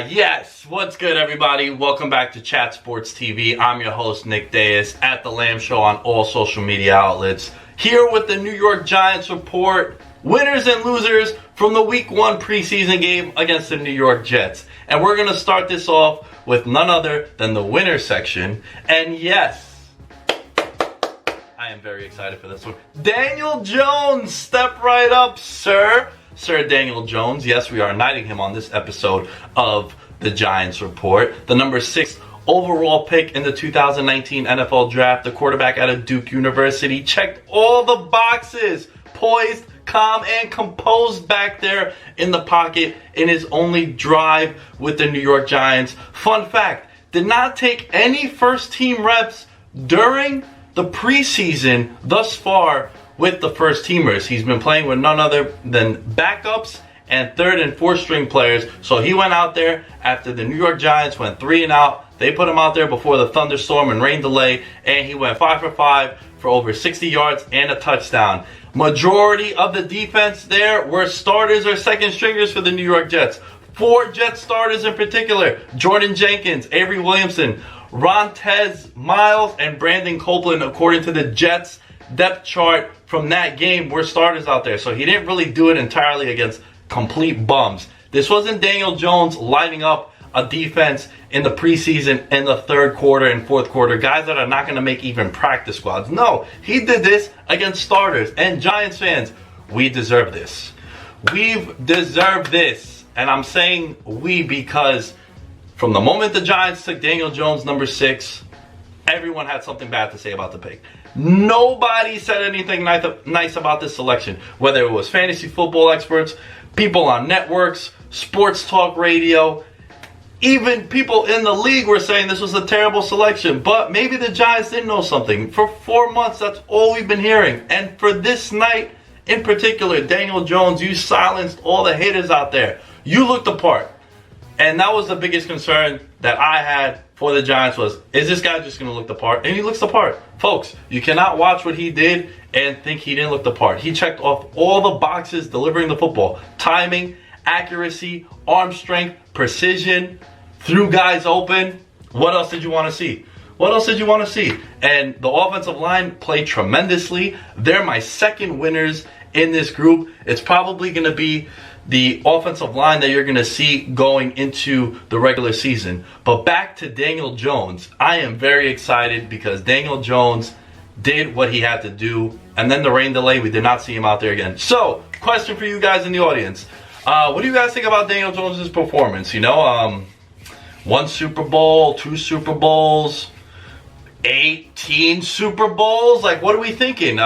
Yes, what's good everybody? Welcome back to Chat Sports TV. I'm your host Nick Dais at The Lamb Show on all social media outlets. Here with the New York Giants report, winners and losers from the Week 1 preseason game against the New York Jets. And we're going to start this off with none other than the winner section. And yes, I am very excited for this one. Daniel Jones, step right up, sir. Sir Daniel Jones. Yes, we are knighting him on this episode of the Giants Report. The number 6 overall pick in the 2019 NFL Draft, the quarterback out of Duke University, checked all the boxes. Poised, calm, and composed back there in the pocket in his only drive with the New York Giants. Fun fact, did not take any first-team reps during the preseason thus far with the first teamers. He's been playing with none other than backups and third and fourth string players. So he went out there after the New York Giants went 3 and out. They put him out there before the thunderstorm and rain delay, and he went 5 for 5 for over 60 yards and a touchdown. Majority of the defense there were starters or second stringers for the New York Jets. 4 Jet starters in particular: Jordan Jenkins, Avery Williamson, Rontez Miles, and Brandon Copeland, according to the Jets depth chart from that game, were starters out there. So he didn't really do it entirely against complete bums. This wasn't Daniel Jones lining up a defense in the preseason in the third quarter and fourth quarter, guys that are not going to make even practice squads. No, he did this against starters. And Giants fans, we deserve this. We've deserved this. And I'm saying we because from the moment the Giants took Daniel Jones, number 6, everyone had something bad to say about the pick. Nobody said anything nice about this selection, whether it was fantasy football experts, people on networks, sports talk radio, even people in the league were saying this was a terrible selection. But maybe the Giants didn't know something. For 4 months, that's all we've been hearing. And for this night in particular, Daniel Jones, you silenced all the haters out there. You looked the part. And that was the biggest concern that I had for the Giants was, is this guy just going to look the part? And he looks the part. Folks, you cannot watch what he did and think he didn't look the part. He checked off all the boxes delivering the football. Timing, accuracy, arm strength, precision, threw guys open. What else did you want to see? What else did you want to see? And the offensive line played tremendously. They're my second winners in this group. It's probably going to be the offensive line that you're going to see going into the regular season. But back to Daniel Jones. I am very excited because Daniel Jones did what he had to do. And then the rain delay, we did not see him out there again. So, question for you guys in the audience. What do you guys think about Daniel Jones' performance? 1 Super Bowl, 2 Super Bowls, 18 Super Bowls? Like, what are we thinking?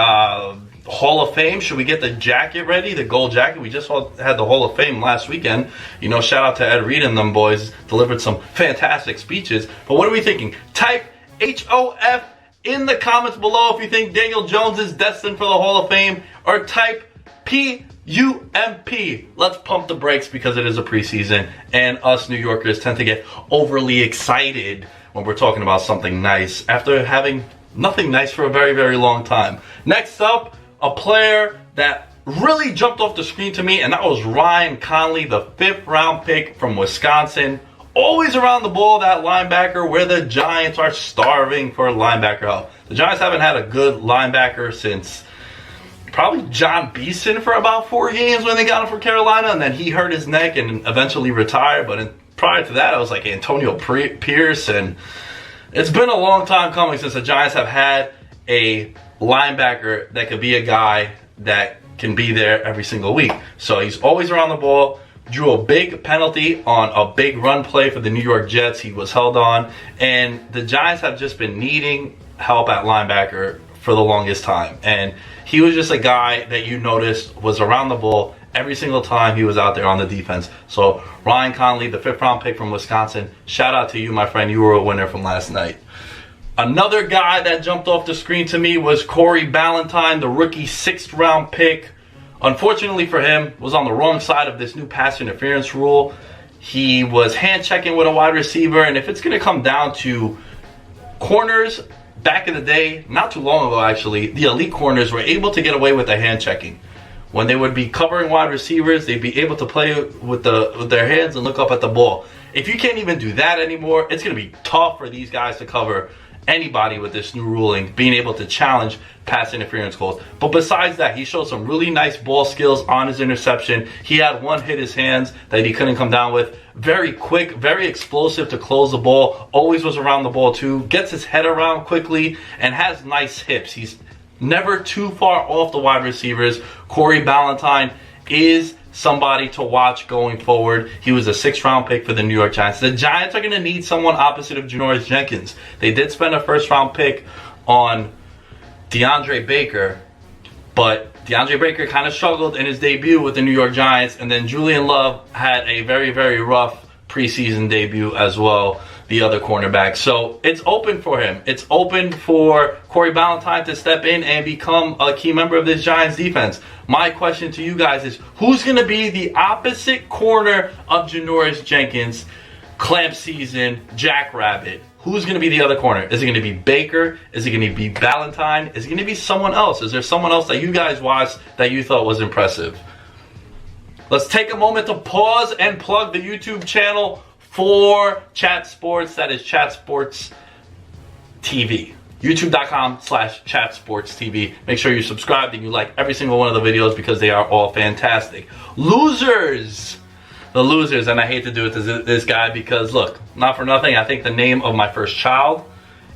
Hall of Fame? Should we get the jacket ready, the gold jacket? We just had the Hall of Fame last weekend. Shout out to Ed Reed and them boys. Delivered some fantastic speeches. But what are we thinking? Type HOF in the comments below if you think Daniel Jones is destined for the Hall of Fame, or type PUMP. Let's pump the brakes because it is a preseason, and us New Yorkers tend to get overly excited when we're talking about something nice after having nothing nice for a very, very long time. Next up, a player that really jumped off the screen to me, and that was Ryan Connolly, the 5th round pick from Wisconsin. Always around the ball, that linebacker, where the Giants are starving for linebacker help. The Giants haven't had a good linebacker since probably John Beeson for about 4 games when they got him from Carolina, and then he hurt his neck and eventually retired. But prior to that, it was like Antonio Pierce, and it's been a long time coming since the Giants have had a linebacker that could be a guy that can be there every single week. So he's always around the ball. Drew a big penalty on a big run play for the New York Jets. He was held on, and the Giants have just been needing help at linebacker for the longest time. And he was just a guy that you noticed was around the ball every single time he was out there on the defense. So Ryan Connolly, the 5th round pick from Wisconsin, shout out to you, my friend. You were a winner from last night. Another guy that jumped off the screen to me was Cory Valentine, the rookie 6th round pick. Unfortunately for him, was on the wrong side of this new pass interference rule. He was hand checking with a wide receiver, and if it's going to come down to corners, back in the day, not too long ago actually, the elite corners were able to get away with the hand checking. When they would be covering wide receivers, they'd be able to play with their hands and look up at the ball. If you can't even do that anymore, it's going to be tough for these guys to cover anybody with this new ruling, being able to challenge pass interference calls. But besides that, he showed some really nice ball skills on his interception. He had one hit his hands that he couldn't come down with. Very quick, very explosive to close the ball. Always was around the ball too. Gets his head around quickly and has nice hips. He's never too far off the wide receivers. Cory Valentine is somebody to watch going forward. He was a 6th-round pick for the New York Giants. The Giants are going to need someone opposite of Janoris Jenkins. They did spend a 1st-round pick on DeAndre Baker, but DeAndre Baker kind of struggled in his debut with the New York Giants, and then Julian Love had a very, very rough preseason debut as well, the other cornerback. So it's open for him. It's open for Cory Valentine to step in and become a key member of this Giants defense. My question to you guys is, who's going to be the opposite corner of Janoris Jenkins, clamp season, Jackrabbit? Who's going to be the other corner? Is it going to be Baker? Is it going to be Valentine? Is it going to be someone else? Is there someone else that you guys watched that you thought was impressive? Let's take a moment to pause and plug the YouTube channel for Chat Sports. That is Chat Sports TV. YouTube.com/Chat Sports TV. Make sure you subscribe and you like every single one of the videos because they are all fantastic. Losers! The losers, and I hate to do it to this guy because, look, not for nothing, I think the name of my first child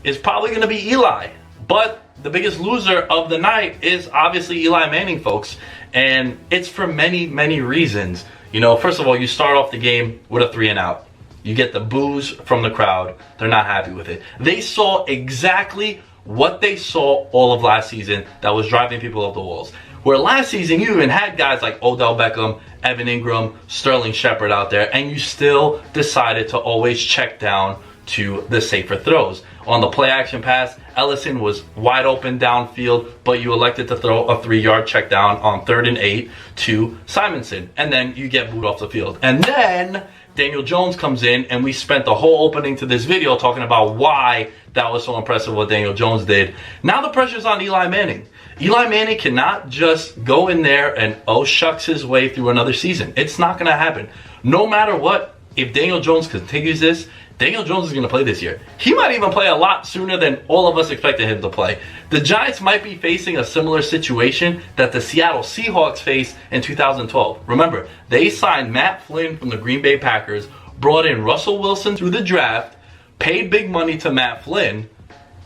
is probably going to be Eli. But the biggest loser of the night is obviously Eli Manning, folks. And it's for many, many reasons. You know, first of all, you start off the game with a 3-and-out. You get the boos from the crowd. They're not happy with it. They saw exactly what they saw all of last season that was driving people up the walls. Where last season you even had guys like Odell Beckham, Evan Ingram, Sterling Shepard out there, and you still decided to always check down to the safer throws. On the play action pass, Ellison was wide open downfield, but you elected to throw a 3-yard check down on 3rd and 8 to Simonson, and then you get booed off the field. And then Daniel Jones comes in, and we spent the whole opening to this video talking about why that was so impressive what Daniel Jones did. Now the pressure's on Eli Manning. Eli Manning cannot just go in there and shucks his way through another season. It's not going to happen. No matter what, if Daniel Jones continues this, Daniel Jones is going to play this year. He might even play a lot sooner than all of us expected him to play. The Giants might be facing a similar situation that the Seattle Seahawks faced in 2012. Remember, they signed Matt Flynn from the Green Bay Packers, brought in Russell Wilson through the draft, paid big money to Matt Flynn,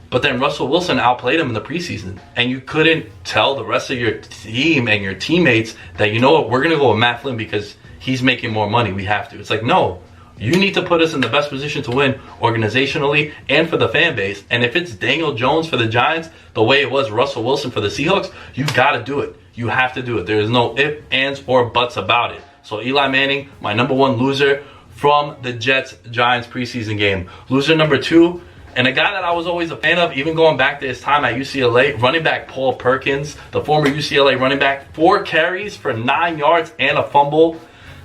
but then Russell Wilson outplayed him in the preseason. And you couldn't tell the rest of your team and your teammates that, you know what, we're going to go with Matt Flynn because he's making more money. We have to. It's like, no. You need to put us in the best position to win organizationally and for the fan base. And if it's Daniel Jones for the Giants, the way it was Russell Wilson for the Seahawks, you got to do it. You have to do it. There is no ifs, ands, or buts about it. So Eli Manning, my number 1 loser from the Jets-Giants preseason game. Loser number 2, and a guy that I was always a fan of, even going back to his time at UCLA, running back Paul Perkins, the former UCLA running back, 4 carries for 9 yards and a fumble.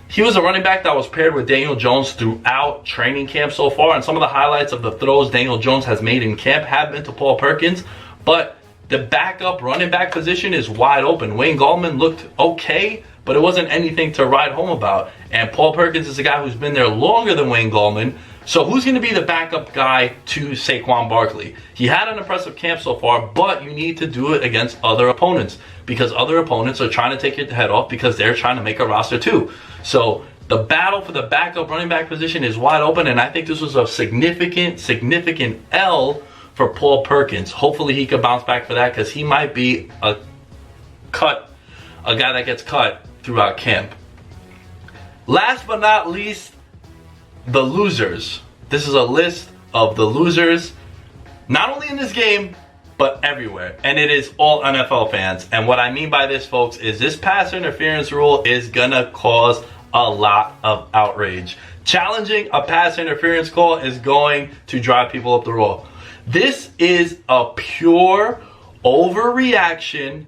He was a running back that was paired with Daniel Jones throughout training camp so far, and some of the highlights of the throws Daniel Jones has made in camp have been to Paul Perkins, but the backup running back position is wide open. Wayne Gallman looked okay, but it wasn't anything to write home about, and Paul Perkins is a guy who's been there longer than Wayne Gallman. So who's going to be the backup guy to Saquon Barkley? He had an impressive camp so far, but you need to do it against other opponents because other opponents are trying to take your head off because they're trying to make a roster too. So the battle for the backup running back position is wide open, and I think this was a significant L for Paul Perkins. Hopefully he could bounce back for that because he might be a guy that gets cut throughout camp. Last but not least, the losers. This is a list of the losers, not only in this game, but everywhere. And it is all NFL fans. And what I mean by this, folks, is this pass interference rule is gonna cause a lot of outrage. Challenging a pass interference call is going to drive people up the wall. This is a pure overreaction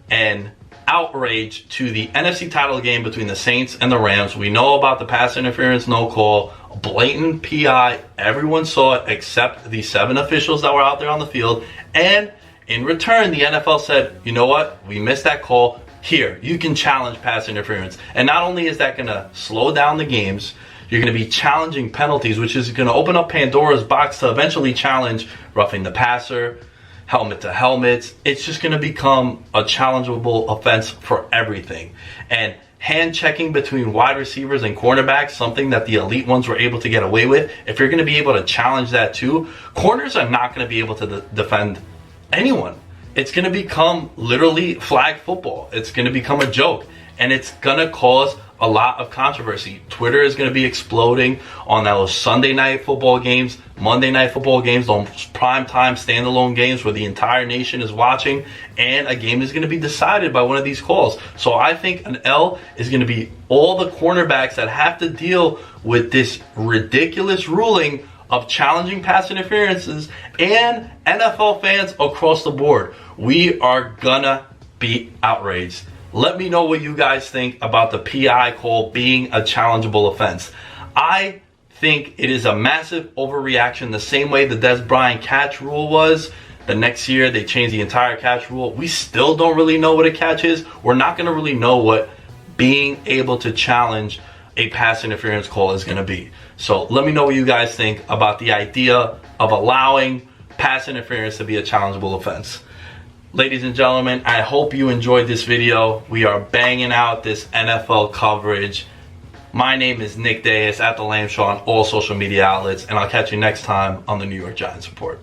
and outrage to the NFC title game between the Saints and the Rams. We know about the pass interference no call, blatant PI. Everyone saw it except the 7 officials that were out there on the field. And in return, the NFL said, you know what? We missed that call. Here, you can challenge pass interference. And not only is that going to slow down the games, You're going to be challenging penalties, which is going to open up Pandora's box to eventually challenge roughing the passer, helmet to helmets. It's just going to become a challengeable offense for everything. And hand checking between wide receivers and cornerbacks, something that the elite ones were able to get away with. If you're going to be able to challenge that too, corners are not going to be able to defend anyone. It's going to become literally flag football. It's going to become a joke, and it's going to cause a lot of controversy. Twitter is going to be exploding on those Sunday night football games, Monday night football games, those primetime standalone games where the entire nation is watching, and a game is going to be decided by one of these calls. So I think an L is going to be all the cornerbacks that have to deal with this ridiculous ruling of challenging pass interferences, and NFL fans across the board. We are gonna be outraged. Let me know what you guys think about the PI call being a challengeable offense. I think it is a massive overreaction, the same way the Des Bryant catch rule was. The next year they changed the entire catch rule. We still don't really know what a catch is. We're not going to really know what being able to challenge a pass interference call is going to be. So let me know what you guys think about the idea of allowing pass interference to be a challengeable offense. Ladies and gentlemen, I hope you enjoyed this video. We are banging out this NFL coverage. My name is Nick Dais at The Lamb Show on all social media outlets, and I'll catch you next time on the New York Giants Report.